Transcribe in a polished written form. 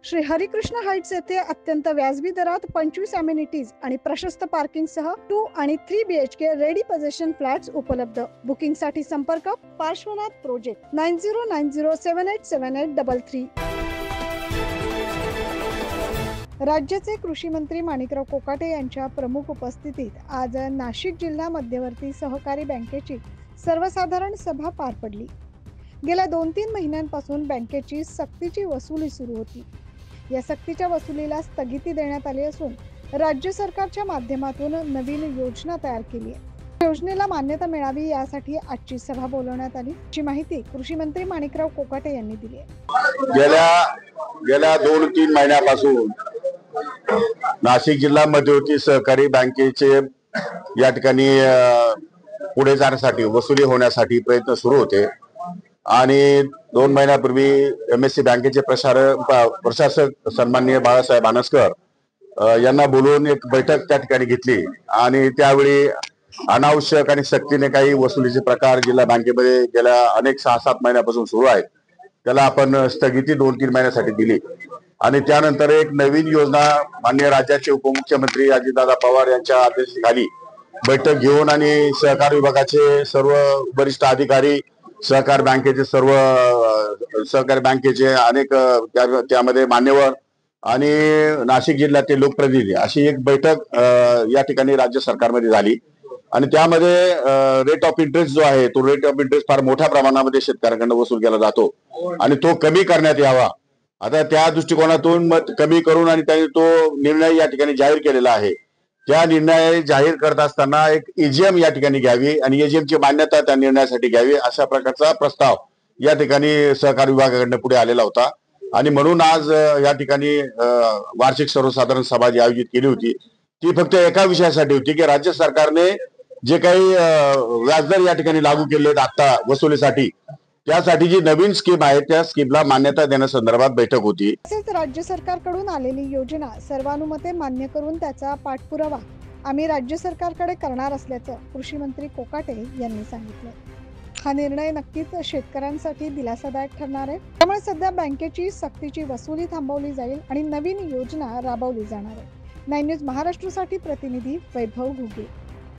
Shri Harikrishna Heights येथे अत्यंत व्याजबी दरात 25 अमेनिटीज आणि प्रशस्त पार्किंगसह 2 आणि 3 BHK रेडी पोझिशन फ्लॅट्स उपलब्ध। बुकिंगसाठी संपर्क पार्श्वनाथ प्रोजेक्ट 9090787833। राज्याचे कृषी मंत्री माणिकराव कोकाटे यांच्या प्रमुख उपस्थितीत आज नाशिक जिल्हा मध्यवर्ती सहकारी बँकेची सर्वसाधारण सभा पार पडली। गेल्या 2-3 महिन्यांपासून बँकेची सक्तीची वसुली सुरू होती। या सक्तीच्या वसुलीला स्थगिती देण्यात आली असून राज्य सरकारच्या माध्यमातून नवीन योजना तयार केली आहे। योजनेला मान्यता मिळावी यासाठी आजची सभा बोलवण्यात आली, अशी माहिती कृषी मंत्री माणिकराव कोकाटे यांनी दिली आहे। गेल्या 2-3 महिन्यापासून नाशिक जिल्हा मध्यवर्ती सहकारी बँकेचे या ठिकाणी पुढे जाण्यासाठी वसुली होण्यासाठी प्रयत्न सुरू होते आणि 2 महिन्यापूर्वी MSC बँकेचे प्रशासक सन्माननीय बाळासाहेब आनसकर यांना बोलवून एक बैठक त्या ठिकाणी घेतली आणि त्यावेळी अनावश्यक आणि सक्तीने काही वसुलीचे प्रकार जिल्हा बँकेमध्ये गेल्या अनेक 6-7 महिन्यापासून सुरू आहेत, त्याला आपण स्थगिती 2-3 महिन्यासाठी दिली आणि त्यानंतर एक नवीन योजना माननीय राज्याचे उपमुख्यमंत्री अजितदादा पवार यांच्या अध्यक्षतेखाली बैठक घेऊन आणि सहकार विभागाचे सर्व वरिष्ठ अधिकारी, सहकार बँकेचे सहकारी बँकेचे अनेक त्यामध्ये मान्यवर आणि नाशिक जिल्ह्यातील लोकप्रतिनिधी अशी एक बैठक या ठिकाणी राज्य सरकारमध्ये झाली आणि त्यामध्ये रेट ऑफ इंटरेस्ट जो आहे तो रेट ऑफ इंटरेस्ट फार मोठ्या प्रमाणामध्ये शेतकऱ्यांकडून वसूल केला जातो आणि तो कमी करण्यात यावा। आता त्या दृष्टिकोनातून कमी करून आणि त्यांनी तो निर्णय या ठिकाणी जाहीर केलेला आहे। त्या निर्णय जाहीर करत असताना एक EGM या ठिकाणी घ्यावी आणि EGM ची मान्यता त्या निर्णयासाठी घ्यावी अशा प्रकारचा प्रस्ताव या ठिकाणी सहकार विभागाकडून पुढे आलेला होता आणि म्हणून आज या ठिकाणी वार्षिक सर्वसाधारण सभा जी आयोजित केली होती ती फक्त एका विषयासाठी होती की राज्य सरकारने जे काही व्याजदर या ठिकाणी लागू केले आहेत आता वसुलीसाठी, त्यासाठी जी नवीन स्कीम आहे त्या स्कीमला मान्यता देण्यासंदर्भात बैठक होती। तसेच राज्य सरकारकडून आलेली योजना सर्वानुमते मान्य करून त्याचा पाठपुरावा आम्ही राज्य सरकारकडे करणार असल्याचं कृषी मंत्री कोकाटे यांनी सांगितलं। हा निर्णय नक्कीच शेतकऱ्यांसाठी दिलासादायक ठरणार आहे, त्यामुळे सध्या बँकेची सक्तीची वसुली थांबवली जाईल आणि नवीन योजना राबवली जाणार आहे। 9 न्यूज महाराष्ट्रासाठी प्रतिनिधी वैभव घुगे।